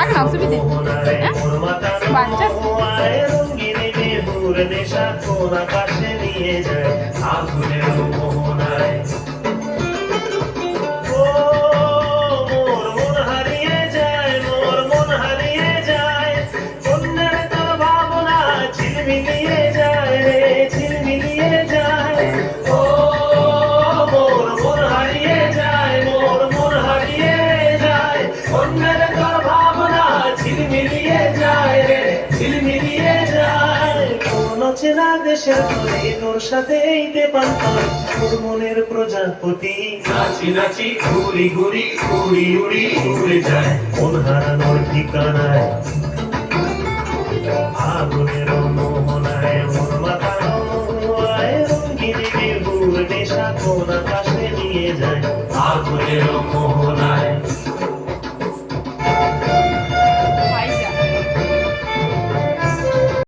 না অসুবিধে বাচ্চা নেশা কোন আকাশে নিয়ে যায় আগুনের মোহনায় মোর মন হারিয়ে যায় মোর মন হারিয়ে যায় অন্যের তোর ভাবনা ঝিলমিলিয়ে যায় রে ঝিলমিলিয়ে যায় ও মোর মন হারিয়ে যায় মোর মন হারিয়ে যায় অন্যের তোর ভাবনা ঝিলমিলিয়ে যায় রে ঝিলমিলিয়ে যায় কোন চেনা দেশের ঘরে তোর সাথে পান্তার তোর মনের প্রজাপতি নাচি নাচি ঘুরি ঘুরি উড়ি উড়ি উড়ে যায় মন হারানোর ঠিকানায় আগুনের মোহনায় মোর মাথানো রঙ্গিনী বিহুর নেশা কোন আকাশে নিয়ে যায় আগুনের মোহনায়